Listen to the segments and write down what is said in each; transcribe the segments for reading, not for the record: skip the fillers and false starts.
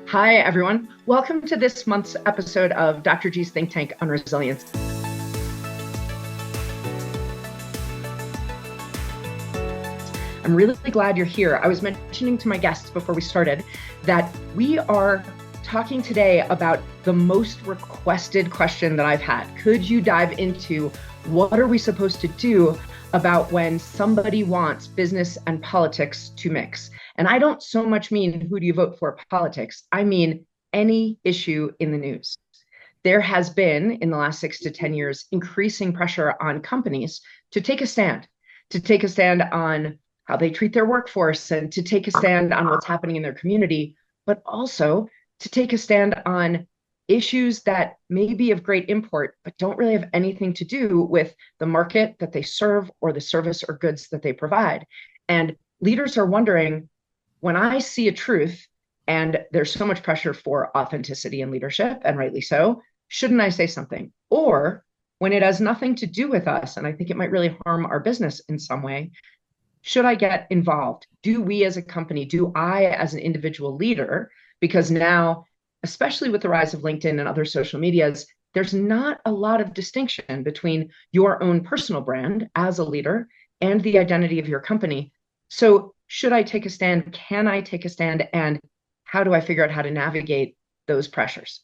Hi, everyone. Welcome to this month's episode of Dr. G's Think Tank on Resilience. I'm really glad you're here. I was mentioning to my guests before we started that we are talking today about the most requested question that I've had. Could you dive into what are we supposed to do about when somebody wants business and politics to mix? And I don't so much mean who do you vote for politics. I mean any issue in the news. There has been, in the last 6 to 10 years, increasing pressure on companies to take a stand on how they treat their workforce and to take a stand on what's happening in their community, but also to take a stand on issues that may be of great import, but don't really have anything to do with the market that they serve or the service or goods that they provide. And leaders are wondering, when I see a truth and there's so much pressure for authenticity in leadership, and rightly so, shouldn't I say something? Or when it has nothing to do with us, and I think it might really harm our business in some way, should I get involved? Do we as a company, do I as an individual leader, because now, especially with the rise of LinkedIn and other social medias, there's not a lot of distinction between your own personal brand as a leader and the identity of your company. So should I take a stand? Can I take a stand? And how do I figure out how to navigate those pressures?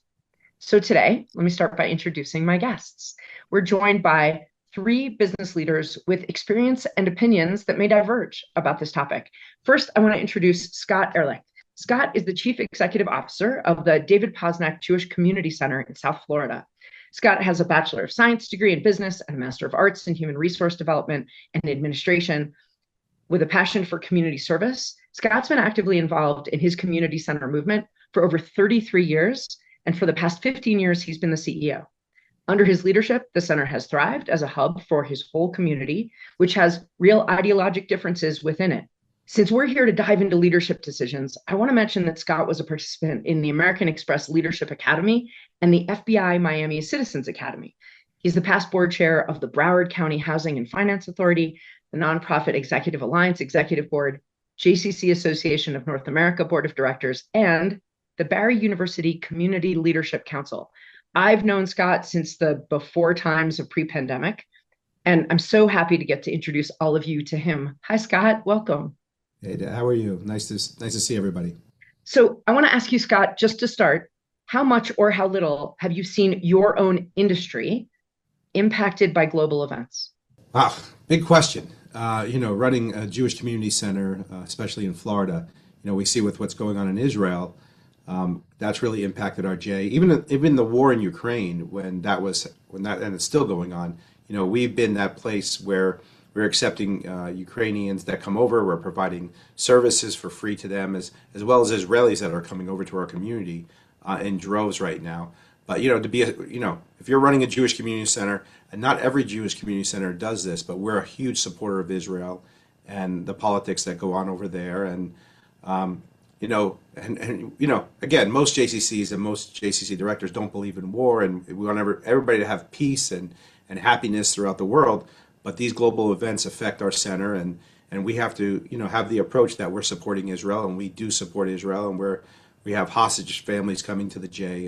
So today, let me start by introducing my guests. We're joined by three business leaders with experience and opinions that may diverge about this topic. First, I want to introduce Scott Ehrlich. Scott is the Chief Executive Officer of the David Posnack Jewish Community Center in South Florida. Scott has a Bachelor of Science degree in Business and a Master of Arts in Human Resource Development and Administration. With a passion for community service, Scott's been actively involved in his community center movement for over 33 years, and for the past 15 years, he's been the CEO. Under his leadership, the center has thrived as a hub for his whole community, which has real ideologic differences within it. Since we're here to dive into leadership decisions, I want to mention that Scott was a participant in the American Express Leadership Academy and the FBI Miami Citizens Academy. He's the past board chair of the Broward County Housing and Finance Authority, the Nonprofit Executive Alliance Executive Board, JCC Association of North America Board of Directors, and the Barry University Community Leadership Council. I've known Scott since the before times of pre-pandemic, and I'm so happy to get to introduce all of you to him. Hi, Scott. Welcome. Hey, how are you? Nice to see everybody. So I want to ask you, Scott, just to start, how much or how little have you seen your own industry impacted by global events? Wow, big question. Running a Jewish community center, especially in Florida, we see with what's going on in Israel, that's really impacted our J. Even the war in Ukraine, and it's still going on. We've been that place where we're accepting Ukrainians that come over. We're providing services for free to them, as well as Israelis that are coming over to our community in droves right now. But if you're running a Jewish community center, and not every Jewish community center does this, but we're a huge supporter of Israel and the politics that go on over there. And again, most JCCs and most JCC directors don't believe in war, and we want everybody to have peace and happiness throughout the world. But these global events affect our center, and we have to have the approach that we're supporting Israel, and we do support Israel, and we have hostage families coming to the J,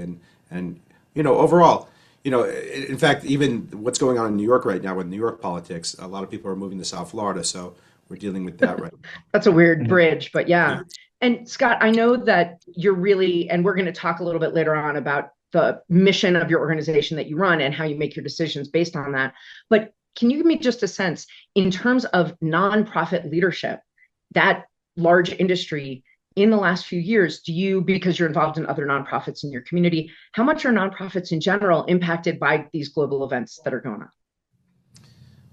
and overall, in fact, even what's going on in New York right now with New York politics, a lot of people are moving to South Florida, so we're dealing with that right now. That's a weird bridge, but yeah. And Scott, I know that you're really, and we're going to talk a little bit later on about the mission of your organization that you run and how you make your decisions based on that. But can you give me just a sense in terms of nonprofit leadership, that large industry in the last few years, because you're involved in other nonprofits in your community, how much are nonprofits in general impacted by these global events that are going on?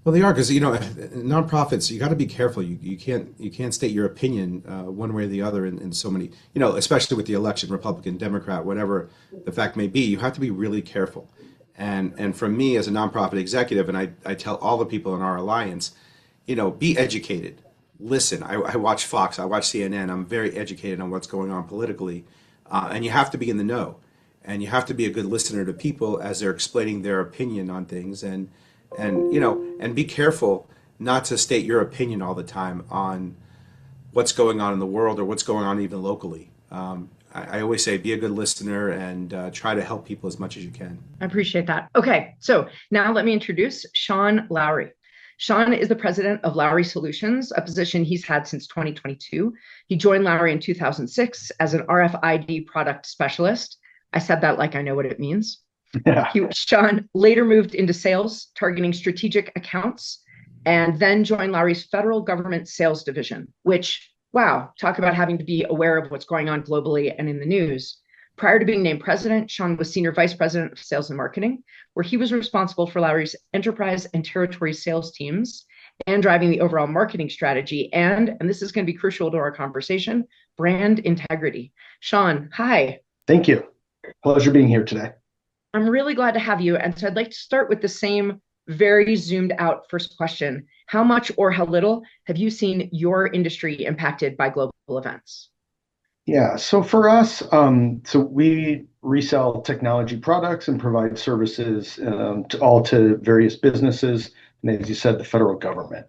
Well, they are because nonprofits. You got to be careful. You can't state your opinion one way or the other in so many. Especially with the election, Republican, Democrat, whatever the fact may be. You have to be really careful. And for me as a nonprofit executive, and I tell all the people in our alliance, be educated. Listen. I watch Fox. I watch CNN. I'm very educated on what's going on politically, and you have to be in the know, and you have to be a good listener to people as they're explaining their opinion on things, and be careful not to state your opinion all the time on what's going on in the world or what's going on even locally. I always say be a good listener and try to help people as much as you can. I appreciate that. Okay, so now let me introduce Sean Lowry. Sean is the president of Lowry Solutions, a position he's had since 2022. He joined Lowry in 2006 as an RFID product specialist. I said that like I know what it means. Yeah. Sean later moved into sales, targeting strategic accounts, and then joined Lowry's federal government sales division, which, wow, talk about having to be aware of what's going on globally and in the news. Prior to being named president, Sean was senior vice president of sales and marketing, where he was responsible for Lowry's enterprise and territory sales teams and driving the overall marketing strategy. And this is going to be crucial to our conversation, brand integrity. Sean, hi. Thank you. Pleasure being here today. I'm really glad to have you. And so I'd like to start with the same very zoomed out first question. How much or how little have you seen your industry impacted by global events? Yeah, so for us, so we resell technology products and provide services to various businesses, and as you said, the federal government.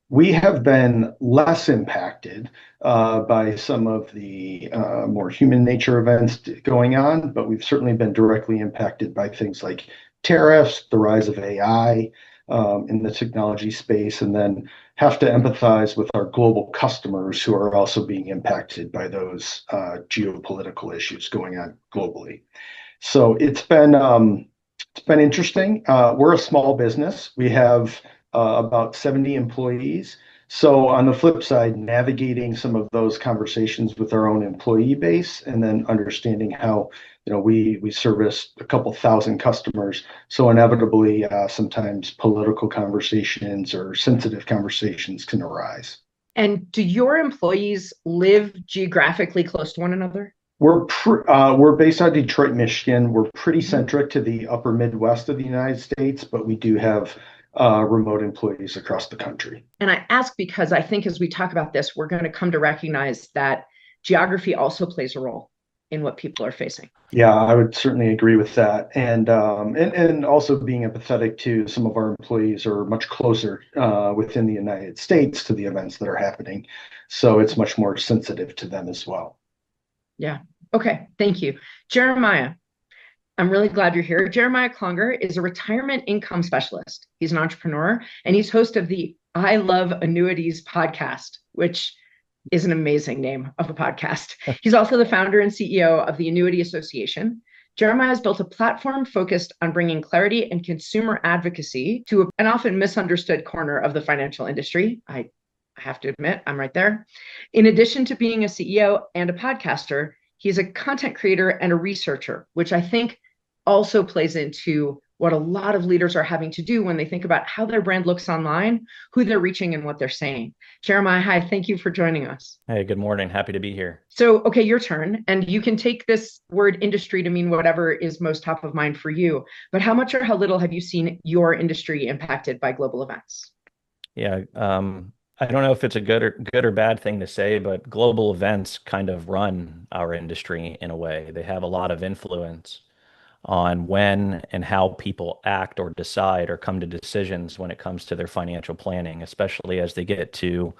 We have been less impacted by some of the more human nature events going on, but we've certainly been directly impacted by things like tariffs, the rise of AI in the technology space, and then have to empathize with our global customers who are also being impacted by those geopolitical issues going on globally. So it's been interesting. We're a small business. We have about 70 employees. So on the flip side, navigating some of those conversations with our own employee base and then understanding how we service a couple thousand customers. So inevitably, sometimes political conversations or sensitive conversations can arise. And do your employees live geographically close to one another? We're based out of Detroit, Michigan. We're pretty centric to the upper Midwest of the United States, but we do have remote employees across the country. And I ask because I think as we talk about this, we're going to come to recognize that geography also plays a role in what people are facing. Yeah, I would certainly agree with that. And also being empathetic to some of our employees are much closer within the United States to the events that are happening. So it's much more sensitive to them as well. Yeah. Okay. Thank you. Jeremiah, I'm really glad you're here. Jeremiah Clonger is a retirement income specialist. He's an entrepreneur and he's host of the I Love Annuities podcast, which is an amazing name of a podcast. He's also the founder and CEO of the Annuity Association. Jeremiah has built a platform focused on bringing clarity and consumer advocacy to an often misunderstood corner of the financial industry. I have to admit, I'm right there. In addition to being a CEO and a podcaster, he's a content creator and a researcher, which I think also plays into what a lot of leaders are having to do when they think about how their brand looks online, who they're reaching, and what they're saying. Jeremiah, hi, thank you for joining us. Hey, good morning. Happy to be here. So, okay, your turn. And you can take this word industry to mean whatever is most top of mind for you. But how much or how little have you seen your industry impacted by global events? Yeah, I don't know if it's a good or bad thing to say, but global events kind of run our industry in a way. They have a lot of influence on when and how people act or decide or come to decisions when it comes to their financial planning, especially as they get to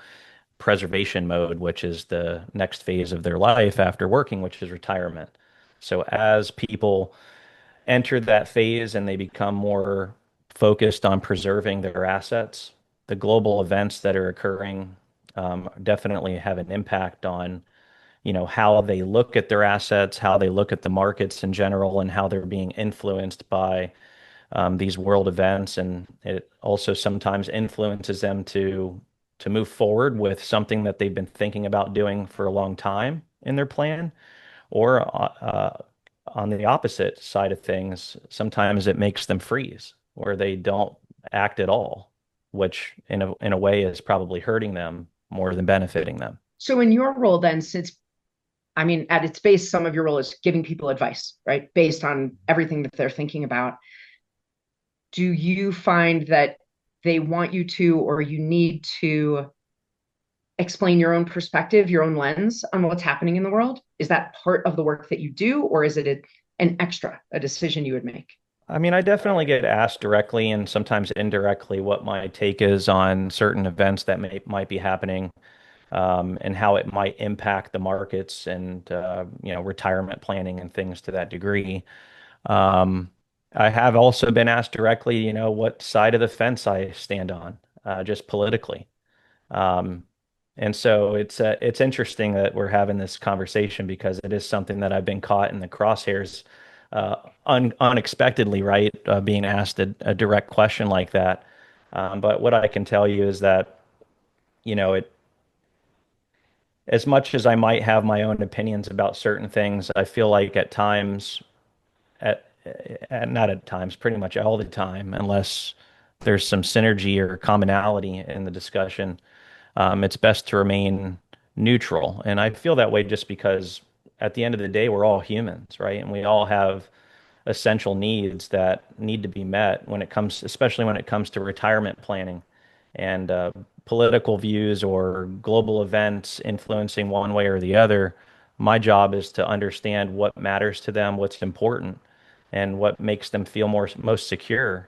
preservation mode, which is the next phase of their life after working, which is retirement. So as people enter that phase and they become more focused on preserving their assets, the global events that are occurring definitely have an impact on how they look at their assets, how they look at the markets in general, and how they're being influenced by these world events. And it also sometimes influences them to move forward with something that they've been thinking about doing for a long time in their plan. Or on the opposite side of things, sometimes it makes them freeze, or they don't act at all, which in a way is probably hurting them more than benefiting them. So in your role then, at its base, some of your role is giving people advice, right? Based on everything that they're thinking about. Do you find that they want you to, or you need to explain your own perspective, your own lens on what's happening in the world? Is that part of the work that you do, or is it an extra, a decision you would make? I mean, I definitely get asked directly and sometimes indirectly what my take is on certain events that might be happening. and how it might impact the markets and retirement planning and things to that degree. Um, I have also been asked directly, what side of the fence I stand on, just politically. Um, and so it's interesting that we're having this conversation because it is something that I've been caught in the crosshairs unexpectedly, right? Being asked a direct question like that. But what I can tell you is that, it as much as I might have my own opinions about certain things, I feel like at times, not at times, pretty much all the time, unless there's some synergy or commonality in the discussion, it's best to remain neutral. And I feel that way just because at the end of the day, we're all humans, right? And we all have essential needs that need to be met when it comes, especially when it comes to retirement planning and political views or global events influencing one way or the other. My job is to understand what matters to them, what's important, and what makes them feel most secure,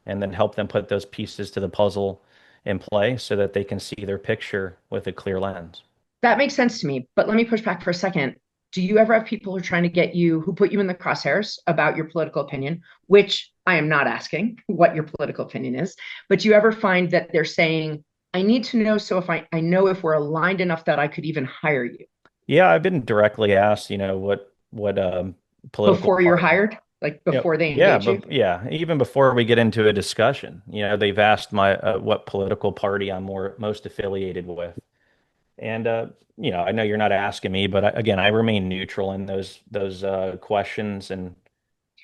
and then help them put those pieces to the puzzle in play so that they can see their picture with a clear lens. That makes sense to me. But let me push back for a second. Do you ever have people who are trying to get you, who put you in the crosshairs about your political opinion, which I am not asking what your political opinion is, but do you ever find that they're saying, I need to know so if I know if we're aligned enough that I could even hire you Yeah, I've been directly asked, what political before you're party. hired, like before they Yeah, engage you? but yeah, even before we get into a discussion, they've asked my what political party I'm most affiliated with. And I know you're not asking me, but again, I remain neutral in those questions, and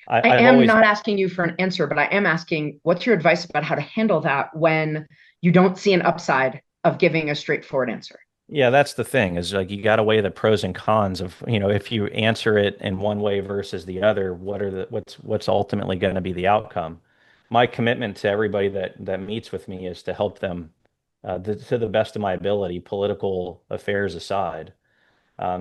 I I've am always. not asking you for an answer, but I am asking what's your advice about how to handle that when you don't see an upside of giving a straightforward answer? Yeah, that's the thing is like you got to weigh the pros and cons of, if you answer it in one way versus the other, what's ultimately going to be the outcome. My commitment to everybody that meets with me is to help them to the best of my ability, political affairs aside.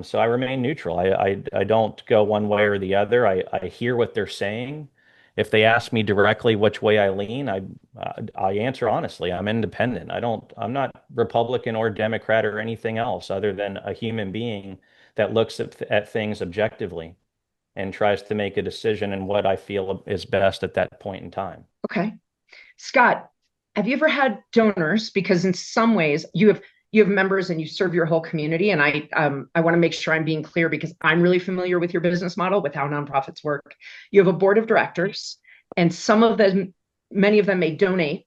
So I remain neutral. I don't go one way or the other. I hear what they're saying. If they ask me directly which way I lean, I answer honestly. I'm independent. I'm not Republican or Democrat or anything else other than a human being that looks at things objectively and tries to make a decision in what I feel is best at that point in time. Okay. Scott, have you ever had donors? Because in some ways you have members and you serve your whole community. And I want to make sure I'm being clear because I'm really familiar with your business model, with how nonprofits work. You have a board of directors, and many of them may donate.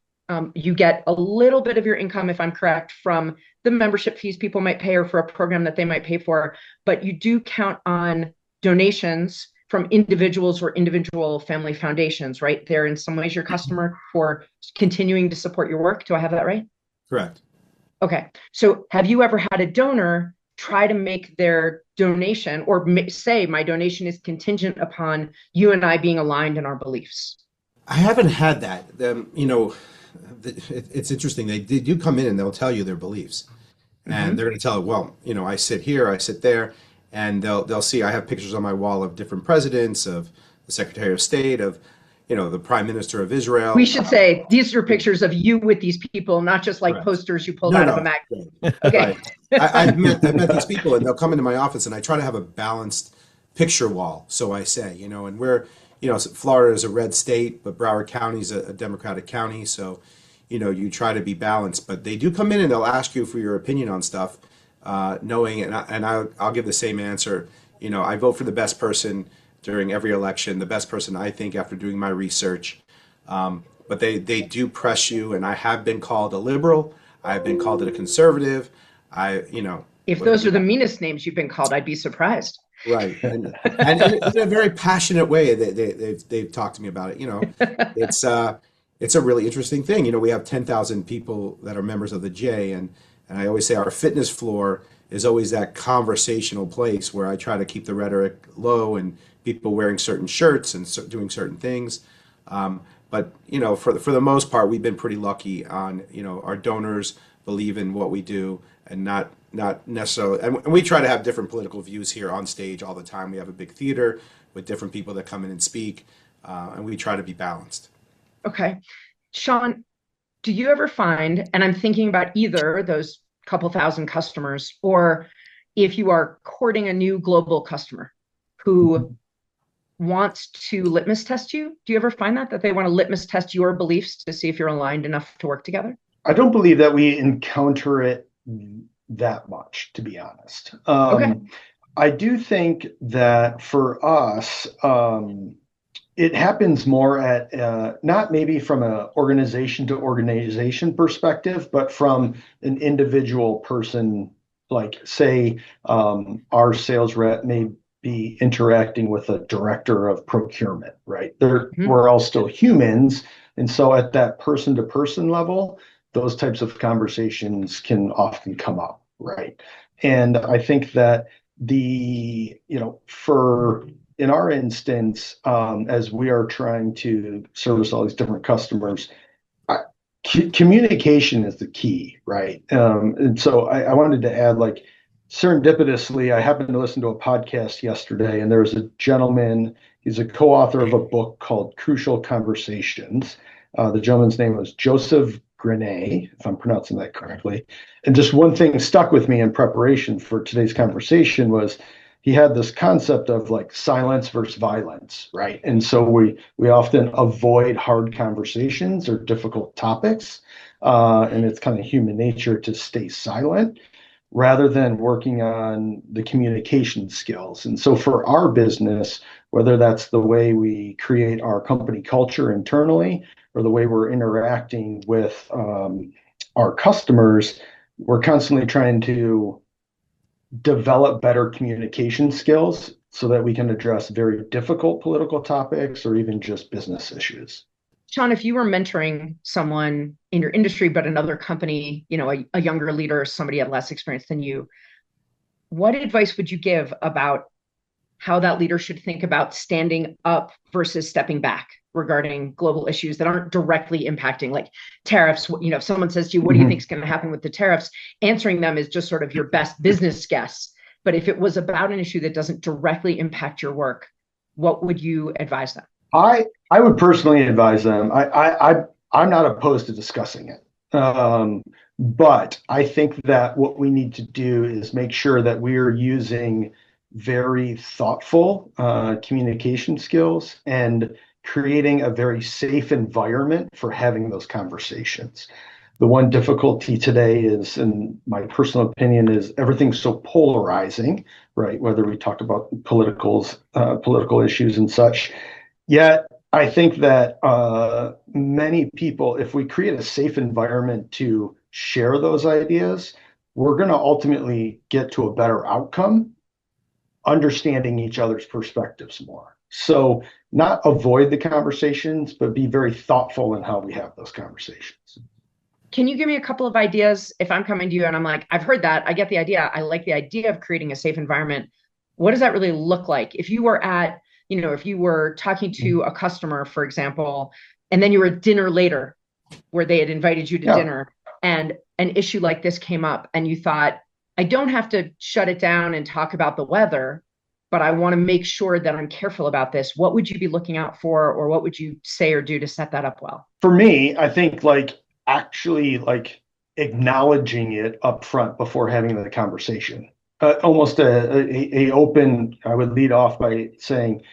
You get a little bit of your income, if I'm correct, from the membership fees people might pay or for a program that they might pay for, but you do count on donations from individuals or individual family foundations, right? They're in some ways your customer for continuing to support your work. Do I have that right? Correct. Okay. So have you ever had a donor try to make their donation or say my donation is contingent upon you and I being aligned in our beliefs? I haven't had that. It's interesting. They do come in and they'll tell you their beliefs, and Mm-hmm. they're going to tell, well, I sit here, I sit there, and they'll see I have pictures on my wall of different presidents, of the Secretary of State, of the Prime Minister of We Israel. should say these are pictures of you with these people, not just like Correct. posters you pulled No, out of a no. magazine. Right. Okay. I've met these people, and they'll come into my office, and I try to have a balanced picture wall. So I say, and Florida is a red state, but Broward County is a Democratic county. So, you try to be balanced. But they do come in and they'll ask you for your opinion on stuff, knowing, I'll give the same answer. I vote for the best person during every election, the best person I think after doing my research. But they do press you, and I have been called a liberal. I've been called a conservative. I, you know, If those are the meanest names you've been called, I'd be surprised. right, and in a very passionate way, they've talked to me about it. It's it's a really interesting thing. We have 10,000 people that are members of the J, and I always say our fitness floor is always that conversational place where I try to keep the rhetoric low and people wearing certain shirts and doing certain things. But for the most part, we've been pretty lucky on our donors believe in what we do and not necessarily. And we try to have different political views here on stage all the time. We have a big theater with different people that come in and speak, and we try to be balanced. Okay. Sean, do you ever find, and I'm thinking about either those couple thousand customers, or if you are courting a new global customer who wants to litmus test you, do you ever find that they want to litmus test your beliefs to see if you're aligned enough to work together? I don't believe that we encounter it that much, to be honest. Okay. I do think that for us, it happens more at not maybe from an organization to organization perspective, but from an individual person. Like, say, our sales rep may be interacting with a director of procurement, right? We're all still humans. And so at that person to person level, those types of conversations can often come up, right? And I think that for in our instance, as we are trying to service all these different customers, communication is the key, right? And so I wanted to add, like, serendipitously, I happened to listen to a podcast yesterday, and there was a gentleman, he's a co-author of a book called Crucial Conversations. The gentleman's name was Joseph Grenet, if I'm pronouncing that correctly. And just one thing stuck with me in preparation for today's conversation was he had this concept of like silence versus violence, right? And so we often avoid hard conversations or difficult topics, and it's kind of human nature to stay silent rather than working on the communication skills. And so for our business, whether that's the way we create our company culture internally or the way we're interacting with our customers, we're constantly trying to develop better communication skills so that we can address very difficult political topics or even just business issues. Sean, if you were mentoring someone in your industry, but another company, a younger leader, somebody had less experience than you, what advice would you give about how that leader should think about standing up versus stepping back regarding global issues that aren't directly impacting, like tariffs? If someone says to you, what do you think is going to happen with the tariffs? Answering them is just sort of your best business guess. But if it was about an issue that doesn't directly impact your work, what would you advise them? I would personally advise them. I'm not opposed to discussing it. But I think that what we need to do is make sure that we are using very thoughtful communication skills and creating a very safe environment for having those conversations. The one difficulty today is, in my personal opinion, is everything's so polarizing, right? Whether we talk about political issues and such. Yet, I think that many people, if we create a safe environment to share those ideas, we're going to ultimately get to a better outcome, understanding each other's perspectives more. So not avoid the conversations, but be very thoughtful in how we have those conversations. Can you give me a couple of ideas? If I'm coming to you and I'm like, I've heard that, I get the idea, I like the idea of creating a safe environment. What does that really look like? If you were if you were talking to a customer, for example, and then you were at dinner later where they had invited you to dinner and an issue like this came up and you thought, I don't have to shut it down and talk about the weather, but I want to make sure that I'm careful about this. What would you be looking out for, or what would you say or do to set that up well? For me, I think actually acknowledging it up front before having the conversation. Almost a open, I would lead off by saying,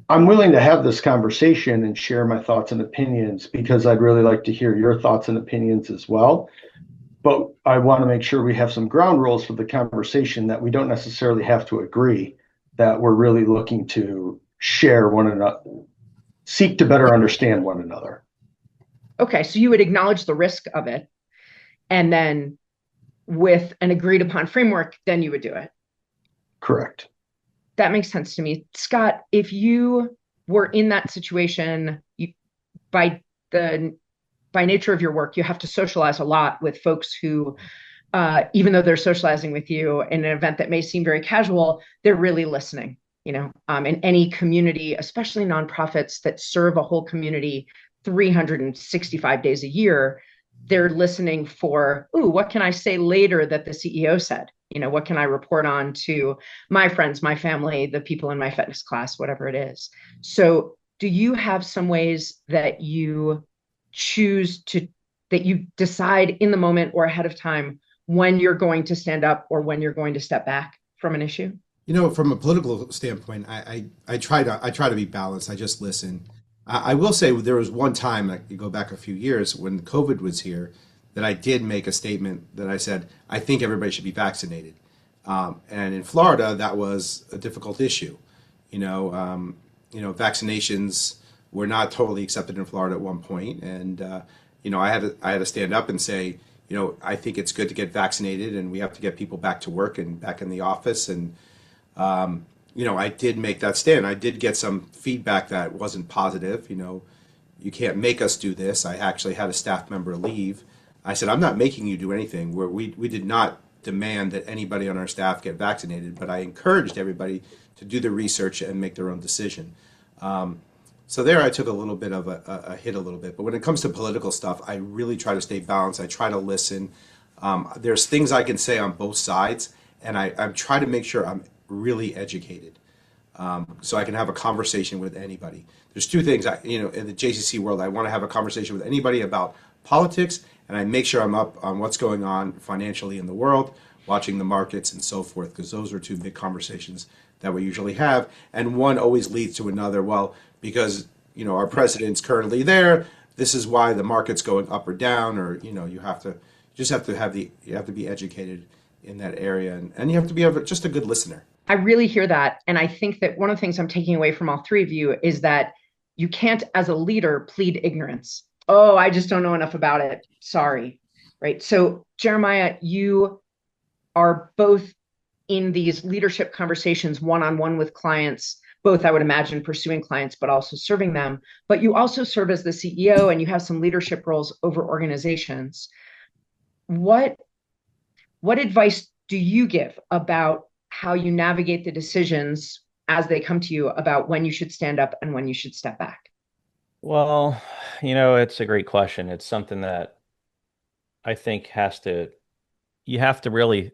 I'm willing to have this conversation and share my thoughts and opinions because I'd really like to hear your thoughts and opinions as well. But I want to make sure we have some ground rules for the conversation, that we don't necessarily have to agree, that we're really looking to share one another, seek to better understand one another. Okay, so you would acknowledge the risk of it, and then with an agreed upon framework, then you would do it. Correct. That makes sense to me. Scott, if you were in that situation, by nature of your work, you have to socialize a lot with folks who, even though they're socializing with you in an event that may seem very casual, they're really listening. In any community, especially nonprofits that serve a whole community 365 days a year, they're listening for, what can I say later that the CEO said? What can I report on to my friends, my family, the people in my fitness class, whatever it is. So do you have some ways that you that you decide in the moment or ahead of time when you're going to stand up or when you're going to step back from an issue? From a political standpoint, I try to be balanced. I just listen. I will say there was one time, like you go back a few years when COVID was here, that I did make a statement that I said I think everybody should be vaccinated. And in Florida, that was a difficult issue. Vaccinations were not totally accepted in Florida at one point, and I had to stand up and say, I think it's good to get vaccinated, and we have to get people back to work and back in the office. And I did make that stand. I did get some feedback that wasn't positive. You can't make us do this. I actually had a staff member leave. I said, I'm not making you do anything. We did not demand that anybody on our staff get vaccinated, but I encouraged everybody to do the research and make their own decision. So there I took a little bit of a hit a little bit. But when it comes to political stuff, I really try to stay balanced. I try to listen. There's things I can say on both sides, and I try to make sure I'm really educated, so I can have a conversation with anybody. There's two things, in the JCC world, I want to have a conversation with anybody about politics, and I make sure I'm up on what's going on financially in the world, watching the markets and so forth, because those are two big conversations that we usually have. And one always leads to another. Well, because our president's currently there, this is why the market's going up or down, or you have to be educated in that area, and you have to be just a good listener. I really hear that. And I think that one of the things I'm taking away from all three of you is that you can't, as a leader, plead ignorance. Oh, I just don't know enough about it. Sorry. Right. So, Jeremiah, you are both in these leadership conversations one-on-one with clients, both, I would imagine, pursuing clients, but also serving them. But you also serve as the CEO and you have some leadership roles over organizations. What advice do you give about how you navigate the decisions as they come to you about when you should stand up and when you should step back? Well, it's a great question. It's something that I think you have to really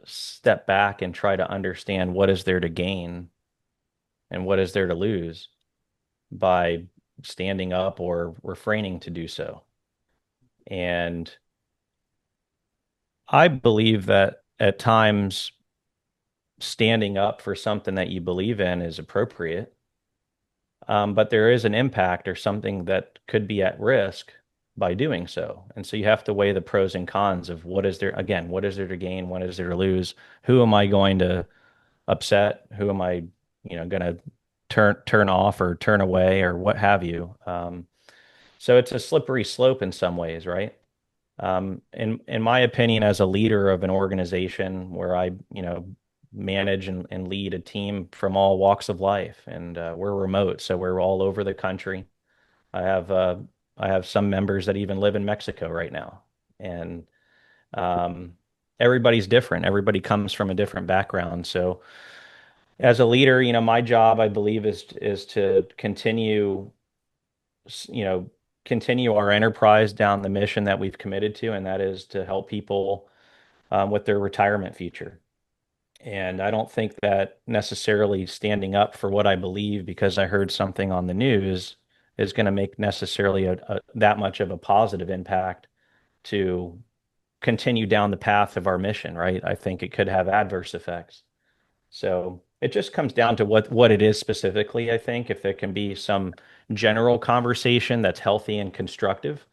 step back and try to understand what is there to gain and what is there to lose by standing up or refraining to do so. And I believe that at times standing up for something that you believe in is appropriate, but there is an impact or something that could be at risk by doing so. And so you have to weigh the pros and cons of what is there to gain, what is there to lose, who am I going to upset, who am I, going to turn off or turn away or what have you. So it's a slippery slope in some ways, right? In my opinion, as a leader of an organization where I, manage and lead a team from all walks of life, and we're remote, so we're all over the country. I have some members that even live in Mexico right now, and everybody's different. Everybody comes from a different background. So, as a leader, my job, I believe, is to continue our enterprise down the mission that we've committed to, and that is to help people with their retirement future. And I don't think that necessarily standing up for what I believe because I heard something on the news is going to make necessarily that much of a positive impact to continue down the path of our mission, right? I think it could have adverse effects. So it just comes down to what it is specifically. I think if there can be some general conversation that's healthy and constructive,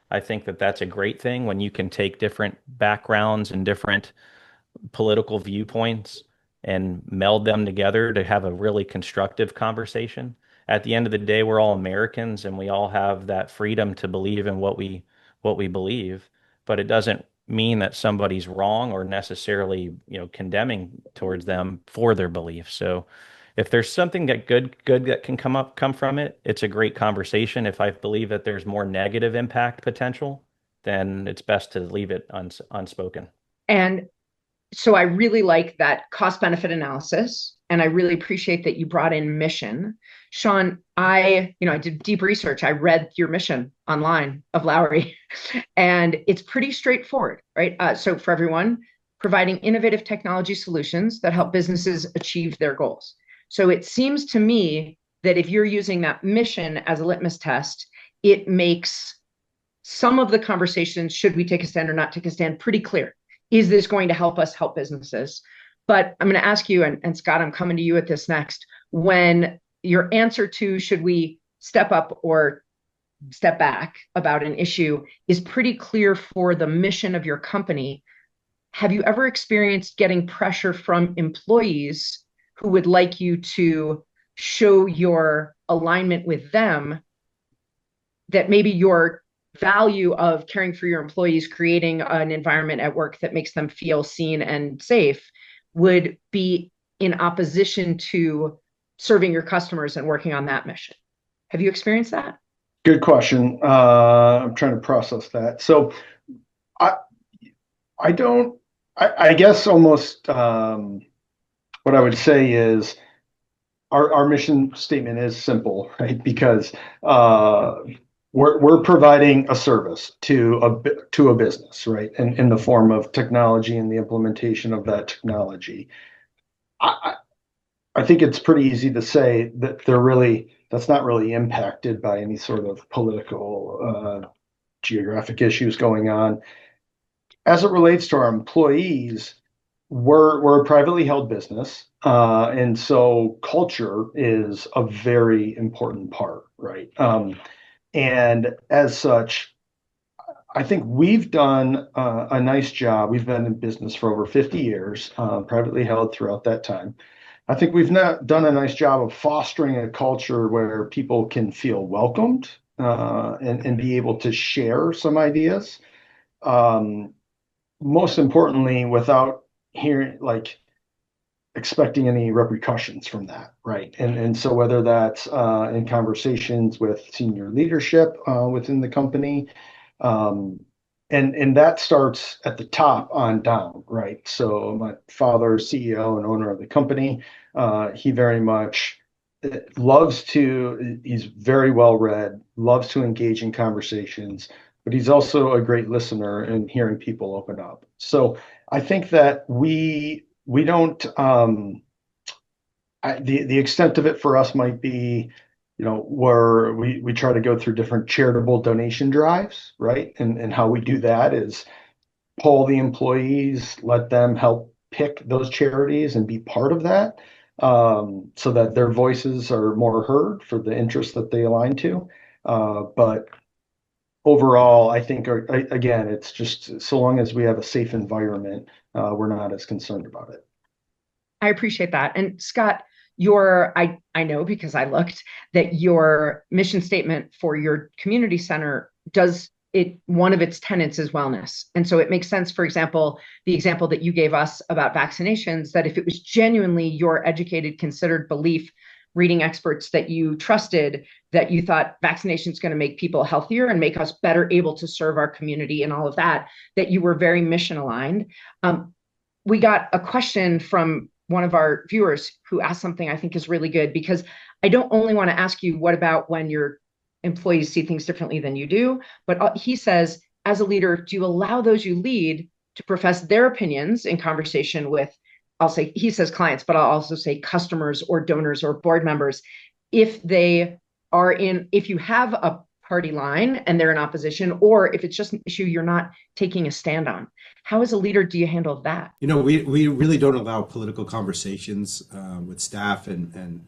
I think that that's a great thing when you can take different backgrounds and different political viewpoints and meld them together to have a really constructive conversation. At the end of the day, we're all Americans and we all have that freedom to believe in what we believe, but it doesn't mean that somebody's wrong or necessarily, condemning towards them for their beliefs. So if there's something that good that can come from it, it's a great conversation. If I believe that there's more negative impact potential, then it's best to leave it unspoken. And so I really like that cost benefit analysis, and I really appreciate that you brought in mission. Sean, I did deep research. I read your mission online of Lowry, and it's pretty straightforward, right? So for everyone, providing innovative technology solutions that help businesses achieve their goals. So it seems to me that if you're using that mission as a litmus test, it makes some of the conversations, should we take a stand or not take a stand, pretty clear. Is this going to help us help businesses? But I'm going to ask you, and Scott, I'm coming to you at this next. When your answer to should we step up or step back about an issue is pretty clear for the mission of your company, have you ever experienced getting pressure from employees who would like you to show your alignment with them, that maybe your value of caring for your employees, creating an environment at work that makes them feel seen and safe, would be in opposition to serving your customers and working on that mission? Have you experienced that? Good question. I'm trying to process that. So I I don't I guess almost what I would say is our mission statement is simple, right? Because we're providing a service to a business, right? In the form of technology and the implementation of that technology. I, I think it's pretty easy to say that that's not really impacted by any sort of political geographic issues going on. As it relates to our employees, we're a privately held business, and so culture is a very important part, right? And as such, I think we've done a nice job. We've been in business for over 50 years, privately held throughout that time. I think we've not done a nice job of fostering a culture where people can feel welcomed and be able to share some ideas. Um, Most importantly, without hearing like expecting any repercussions from that, right? And so whether that's in conversations with senior leadership within the company, um, and that starts at the top on down, right? So my father, CEO and owner of the company, he very much he's very well read, loves to engage in conversations, but he's also a great listener and hearing people open up. So I think that we don't the extent of it for us might be, where we try to go through different charitable donation drives, right? And how we do that is poll the employees, let them help pick those charities and be part of that, so that their voices are more heard for the interests that they align to. But overall, I think, again, it's just so long as we have a safe environment, we're not as concerned about it. I appreciate that. And Scott, I know because I looked that your mission statement for your community center does it, one of its tenets is wellness. And so it makes sense, for example, the example that you gave us about vaccinations, that if it was genuinely your educated, considered belief, reading experts that you trusted, that you thought vaccination is going to make people healthier and make us better able to serve our community and all of that, that you were very mission aligned. We got a question from one of our viewers who asked something I think is really good, because I don't only want to ask you, what about when your employees see things differently than you do? But he says, as a leader, do you allow those you lead to profess their opinions in conversation with, I'll say, he says clients, but I'll also say customers or donors or board members, if if you have a party line and they're in opposition, or if it's just an issue you're not taking a stand on? How, as a leader, do you handle that? We really don't allow political conversations with staff and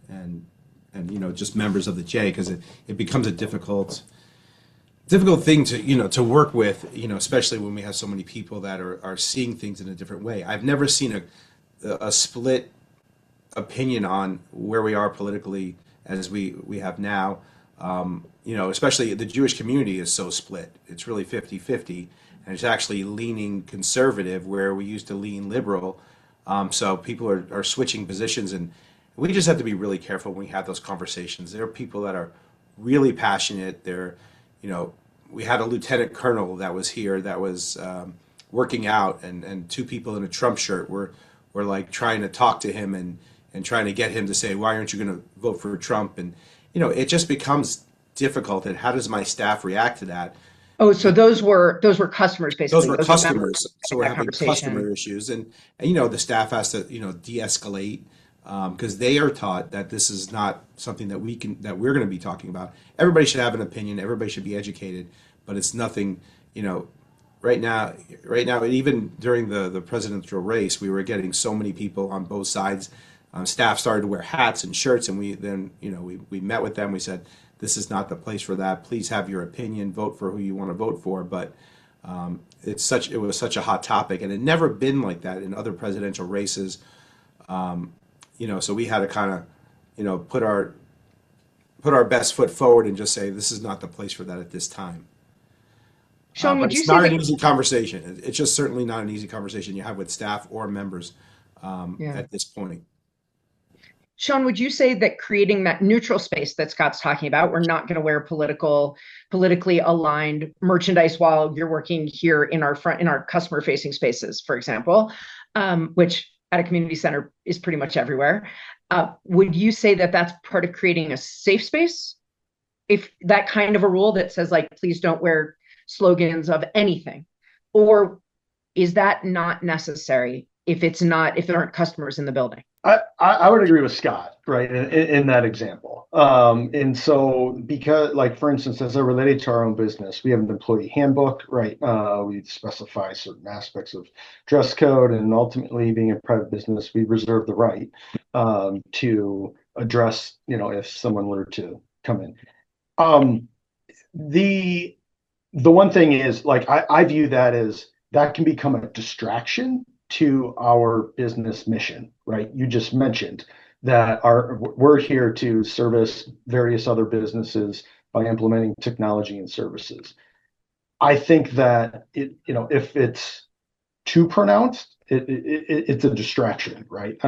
just members of the J, because it becomes a difficult thing to work with, especially when we have so many people that are seeing things in a different way. I've never seen a split opinion on where we are politically as we have now. Especially the Jewish community is so split. It's really 50-50, and it's actually leaning conservative where we used to lean liberal. So people are switching positions, and we just have to be really careful when we have those conversations. There are people that are really passionate. We had a lieutenant colonel that was here that was working out, and two people in a Trump shirt were like trying to talk to him and trying to get him to say, why aren't you going to vote for Trump? And it just becomes difficult. And how does my staff react to that? Oh, so those were customers, basically. Those were customers. So we're having customer issues, and the staff has to de-escalate, because they are taught that this is not something that we're going to be talking about. Everybody should have an opinion. Everybody should be educated, but it's nothing, you know, right now, and even during the presidential race, we were getting so many people on both sides. Staff started to wear hats and shirts, and we then, we met with them. We said, this is not the place for that. Please have your opinion, vote for who you want to vote for. But it was such a hot topic, and it never been like that in other presidential races. So we had to kind of, put our best foot forward and just say, this is not the place for that at this time. Sean, But would you it's say not an that, easy conversation. It's just certainly not an easy conversation you have with staff or members yeah. at this point. Sean, would you say that creating that neutral space that Scott's talking about, we're not going to wear politically aligned merchandise while you're working here in our customer facing spaces, for example, which at a community center is pretty much everywhere. Would you say that that's part of creating a safe space? If that kind of a rule that says, like, please don't wear slogans of anything, or is that not necessary if there aren't customers in the building? I would agree with Scott, right, in that example. And so, because, like, for instance, as it related to our own business, we have an employee handbook, right? We specify certain aspects of dress code, and ultimately, being a private business, we reserve the right to address, if someone were to come in. The one thing is, like, I view that as that can become a distraction to our business mission, right? You just mentioned that we're here to service various other businesses by implementing technology and services. I think that if it's too pronounced, it's a distraction, right?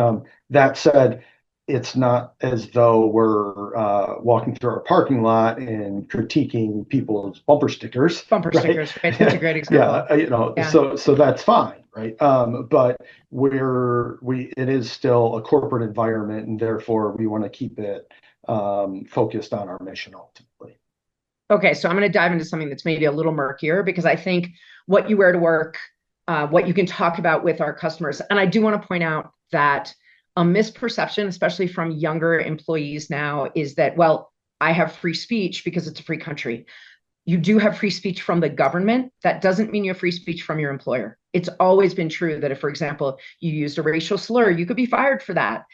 That said, it's not as though we're walking through our parking lot and critiquing people's bumper stickers. Bumper right? stickers, right? That's a great example. Yeah. So that's fine, right? But it is still a corporate environment, and therefore we want to keep it focused on our mission ultimately. Okay, so I'm going to dive into something that's maybe a little murkier, because I think what you wear to work, what you can talk about with our customers, and I do want to point out that a misperception, especially from younger employees now, is that, well, I have free speech because it's a free country. You do have free speech from the government. That doesn't mean you have free speech from your employer. It's always been true that if, for example, you used a racial slur, you could be fired for that,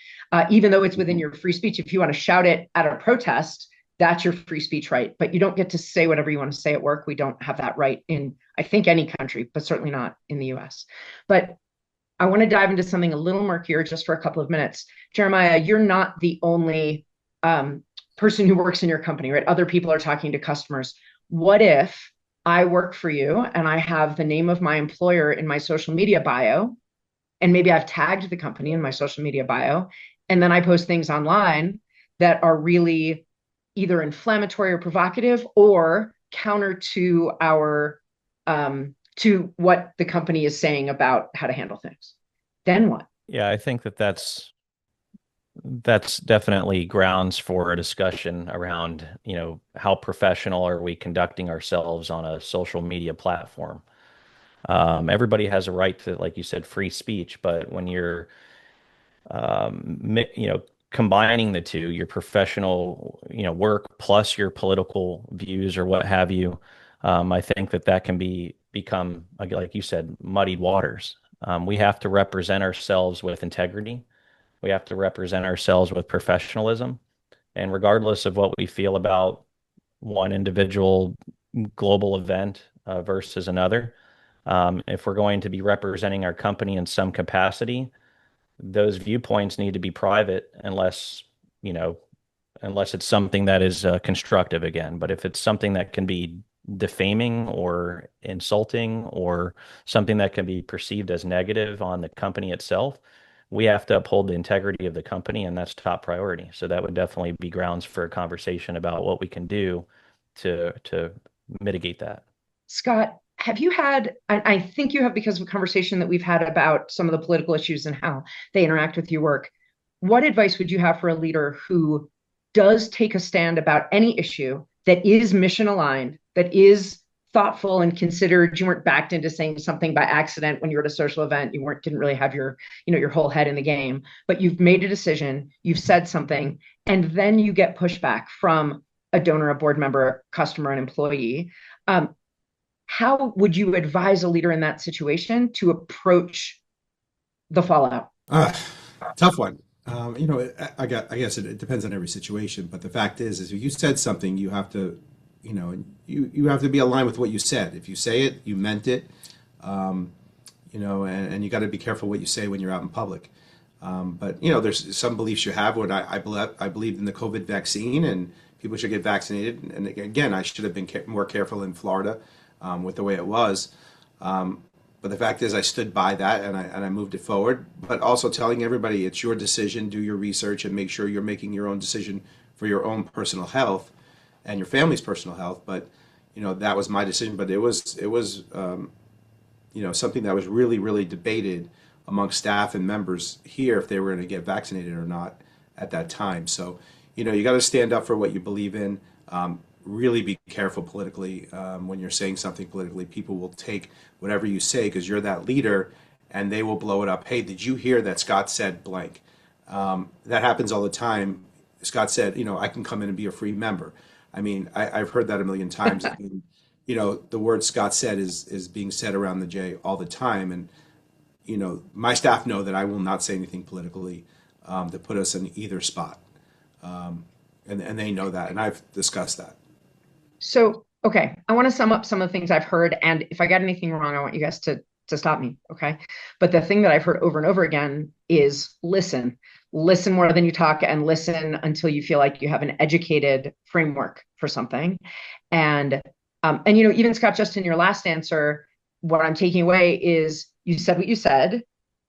even though it's within your free speech. If you want to shout it at a protest, that's your free speech right. But you don't get to say whatever you want to say at work. We don't have that right in, I think, any country, but certainly not in the US. But I want to dive into something a little murkier just for a couple of minutes. Jeremiah, you're not the only person who works in your company, right? Other people are talking to customers. What if I work for you and I have the name of my employer in my social media bio, and maybe I've tagged the company in my social media bio, and then I post things online that are really either inflammatory or provocative or counter to to what the company is saying about how to handle things? Then what? Yeah, I think that's definitely grounds for a discussion around, how professional are we conducting ourselves on a social media platform? Everybody has a right to, like you said, free speech, but when you're, combining the two, your professional, work plus your political views or what have you, I think that can become, like you said, muddied waters. We have to represent ourselves with integrity. We have to represent ourselves with professionalism. And regardless of what we feel about one individual global event versus another, if we're going to be representing our company in some capacity, those viewpoints need to be private unless it's something that is constructive again. But if it's something that can be defaming or insulting or something that can be perceived as negative on the company itself, we have to uphold the integrity of the company, and that's top priority. So that would definitely be grounds for a conversation about what we can do to mitigate that. Scott, have you had, I think you have, because of a conversation that we've had about some of the political issues and how they interact with your work, what advice would you have for a leader who does take a stand about any issue that is mission aligned, that is thoughtful and considered? You weren't backed into saying something by accident when you were at a social event. You didn't really have your whole head in the game, but you've made a decision, you've said something, and then you get pushback from a donor, a board member, customer, an employee. how would you advise a leader in that situation to approach the fallout? Uh, Tough one. I guess it depends on every situation, but the fact is if you said something, you have to, you have to be aligned with what you said. If you say it, you meant it, and you got to be careful what you say when you're out in public. But there's some beliefs you have. What I believed in the COVID vaccine, and people should get vaccinated. And again, I should have been more careful in Florida with the way it was. But the fact is, I stood by that and I moved it forward. But also telling everybody it's your decision, do your research, and make sure you're making your own decision for your own personal health and your family's personal health. But that was my decision. But it was something that was really, really debated amongst staff and members here if they were going to get vaccinated or not at that time. So you got to stand up for what you believe in. Really be careful politically when you're saying something politically. People will take whatever you say because you're that leader, and they will blow it up. Hey, did you hear that Scott said blank? That happens all the time. Scott said, I can come in and be a free member. I mean, I've heard that a million times. And, the word Scott said is being said around the J all the time. And, my staff know that I will not say anything politically to put us in either spot. And they know that, and I've discussed that. So, okay, I want to sum up some of the things I've heard, and if I got anything wrong, I want you guys to stop me, okay? But the thing that I've heard over and over again is listen more than you talk, and listen until you feel like you have an educated framework for something. And even Scott, just in your last answer, what I'm taking away is you said what you said.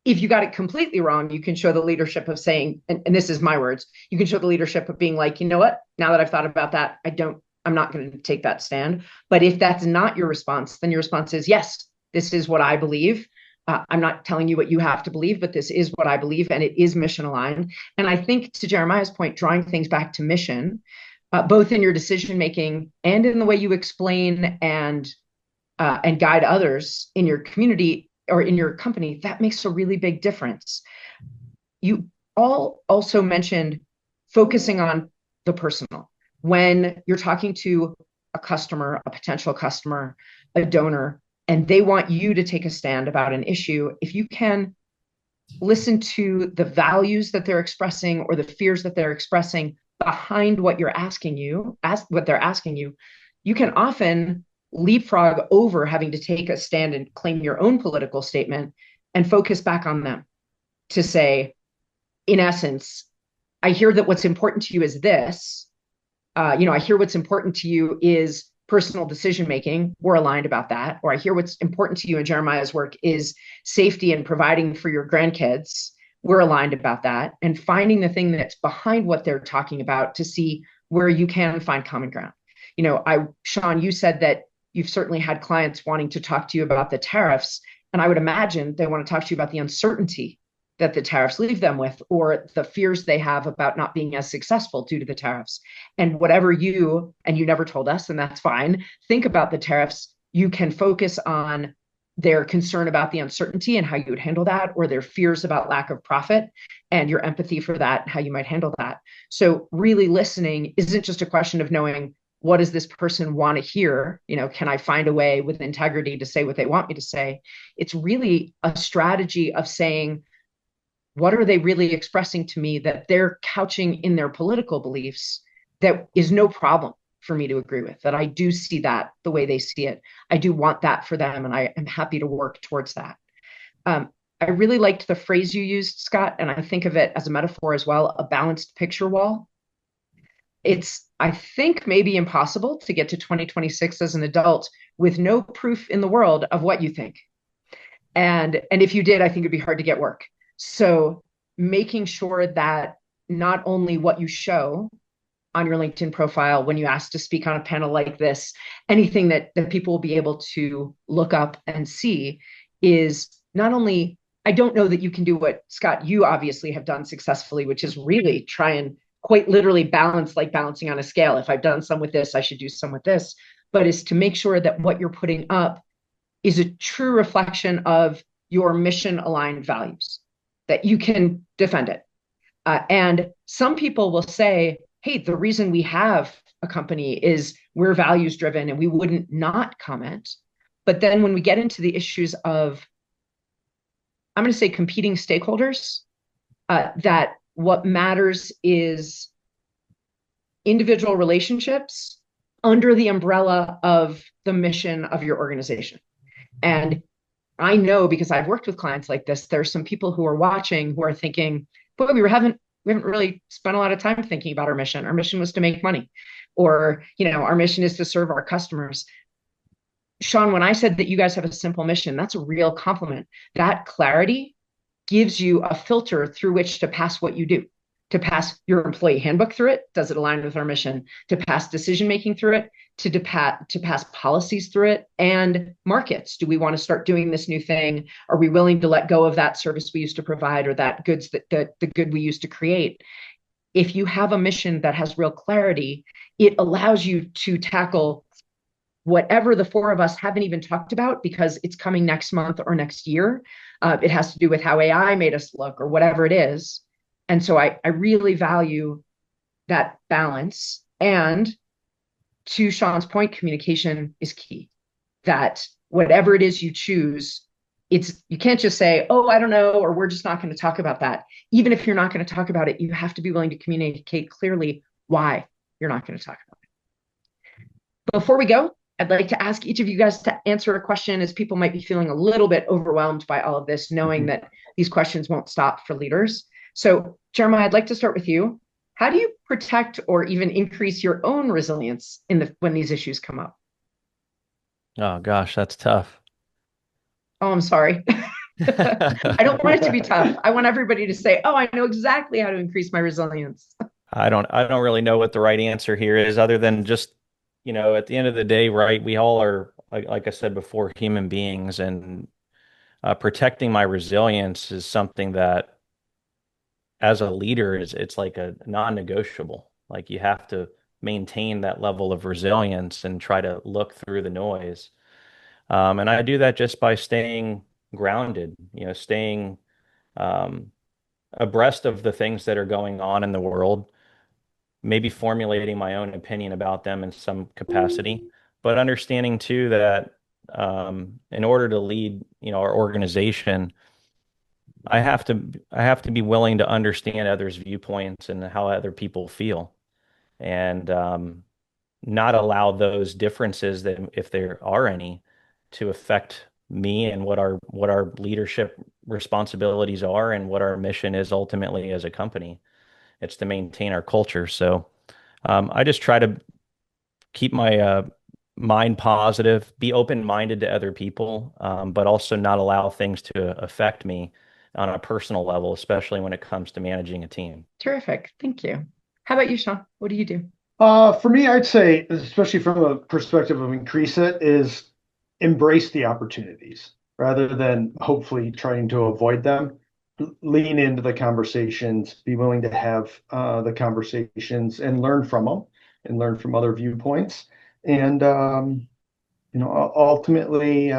If you got it completely wrong, you can show the leadership of saying, and this is my words, you can show the leadership of being like, you know what, now that I've thought about that, I'm not going to take that stand. But if that's not your response, then your response is, yes, this is what I believe. I'm not telling you what you have to believe, but this is what I believe, and it is mission aligned. And I think, to Jeremiah's point, drawing things back to mission, both in your decision making and in the way you explain and guide others in your community or in your company, that makes a really big difference. You all also mentioned focusing on the personal. When you're talking to a customer, a potential customer, a donor, and they want you to take a stand about an issue, if you can listen to the values that they're expressing or the fears that they're expressing behind what they're asking you, you can often leapfrog over having to take a stand and claim your own political statement and focus back on them to say, in essence, I hear that what's important to you is this. I hear what's important to you is personal decision making. We're aligned about that. Or I hear what's important to you in Jeremiah's work is safety and providing for your grandkids. We're aligned about that. And finding the thing that's behind what they're talking about to see where you can find common ground. Sean, you said that you've certainly had clients wanting to talk to you about the tariffs. And I would imagine they want to talk to you about the uncertainty that the tariffs leave them with, or the fears they have about not being as successful due to the tariffs. And whatever you never told us, and that's fine, think about the tariffs, you can focus on their concern about the uncertainty and how you would handle that, or their fears about lack of profit and your empathy for that, and how you might handle that. So really listening isn't just a question of knowing, what does this person want to hear? Can I find a way with integrity to say what they want me to say? It's really a strategy of saying, what are they really expressing to me that they're couching in their political beliefs that is no problem for me to agree with, that I do see that the way they see it. I do want that for them, and I am happy to work towards that. I really liked the phrase you used, Scott, and I think of it as a metaphor as well, a balanced picture wall. It's, I think, maybe impossible to get to 2026 as an adult with no proof in the world of what you think. And if you did, I think it'd be hard to get work. So making sure that not only what you show on your LinkedIn profile when you ask to speak on a panel like this, anything that people will be able to look up and see is not only, I don't know that you can do what, Scott, you obviously have done successfully, which is really try and quite literally balance, like balancing on a scale. If I've done some with this, I should do some with this, but is to make sure that what you're putting up is a true reflection of your mission aligned values, that you can defend it. And some people will say, hey, the reason we have a company is we're values driven and we wouldn't not comment. But then when we get into the issues of, I'm going to say, competing stakeholders, that what matters is individual relationships under the umbrella of the mission of your organization. And I know, because I've worked with clients like this, there's some people who are watching who are thinking, boy, we haven't really spent a lot of time thinking about our mission. Our mission was to make money, or, our mission is to serve our customers. Sean, when I said that you guys have a simple mission, that's a real compliment. That clarity gives you a filter through which to pass what you do, to pass your employee handbook through it. Does it align with our mission? To pass decision making through it, to pass policies through it, and markets. Do we want to start doing this new thing? Are we willing to let go of that service we used to provide, or that the good we used to create? If you have a mission that has real clarity, it allows you to tackle whatever the four of us haven't even talked about, because it's coming next month or next year. It has to do with how AI made us look, or whatever it is. And so I really value that balance. And to Sean's point, communication is key. That whatever it is you choose, you can't just say, oh, I don't know, or we're just not going to talk about that. Even if you're not going to talk about it, you have to be willing to communicate clearly why you're not going to talk about it. Before we go, I'd like to ask each of you guys to answer a question, as people might be feeling a little bit overwhelmed by all of this, knowing that these questions won't stop for leaders. So, Jeremiah, I'd like to start with you. How do you protect or even increase your own resilience when these issues come up? Oh gosh, that's tough. Oh, I'm sorry. I don't want it to be tough. I want everybody to say, oh, I know exactly how to increase my resilience. I don't really know what the right answer here is, other than just, at the end of the day, right, we all are, like I said before, human beings, and protecting my resilience is something that, as a leader, it's like a non-negotiable. Like, you have to maintain that level of resilience and try to look through the noise. And I do that just by staying grounded, staying abreast of the things that are going on in the world, maybe formulating my own opinion about them in some capacity, but understanding too that in order to lead, our organization, I have to be willing to understand others' viewpoints and how other people feel, and not allow those differences, that, if there are any, to affect me and what our leadership responsibilities are and what our mission is ultimately as a company. It's to maintain our culture. So I just try to keep my mind positive, be open-minded to other people, but also not allow things to affect me on a personal level, especially when it comes to managing a team. Terrific. Thank you. How about you, Sean? What do you do? For me, I'd say, especially from a perspective of increase it, is embrace the opportunities rather than hopefully trying to avoid them. Lean into the conversations, be willing to have the conversations and learn from them, and learn from other viewpoints. And, ultimately,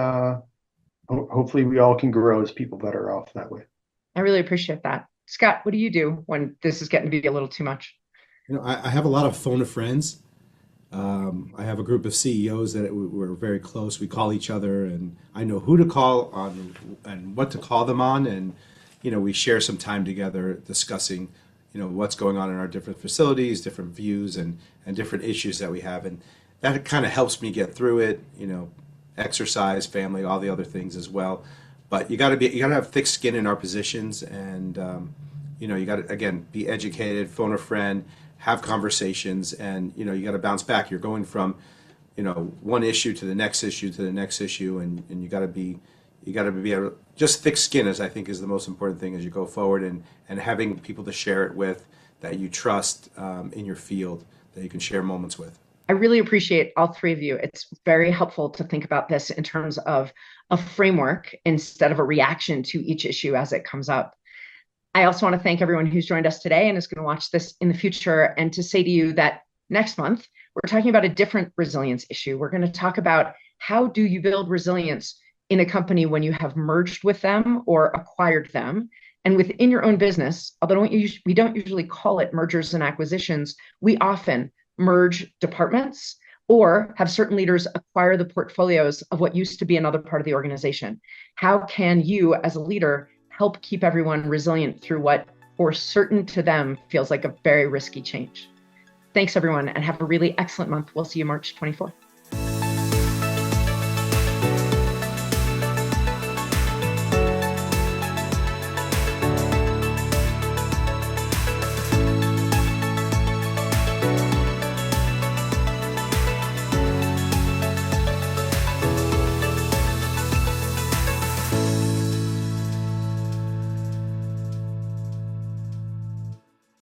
hopefully we all can grow as people better off that way. I really appreciate that. Scott, what do you do when this is getting to be a little too much? I have a lot of phone a friends. I have a group of CEOs that we're very close. We call each other, and I know who to call on and what to call them on. And, we share some time together discussing, what's going on in our different facilities, different views, and different issues that we have. And that kind of helps me get through it, exercise, family, all the other things as well. But you got to have thick skin in our positions, and you got to, again, be educated, phone a friend, have conversations, and you got to bounce back. You're going from one issue to the next issue to the next issue, and you got to be able to, just thick skin, as I think is the most important thing as you go forward, and having people to share it with that you trust in your field, that you can share moments with. I really appreciate all three of you. It's very helpful to think about this in terms of a framework instead of a reaction to each issue as it comes up. I also want to thank everyone who's joined us today and is going to watch this in the future, and to say to you that next month, we're talking about a different resilience issue. We're going to talk about how do you build resilience in a company when you have merged with them or acquired them. And within your own business, although we don't usually call it mergers and acquisitions, we often merge departments Or have certain leaders acquire the portfolios of what used to be another part of the organization? How can you, as a leader, help keep everyone resilient through what, for certain to them, feels like a very risky change? Thanks, everyone, and have a really excellent month. We'll see you March 24th.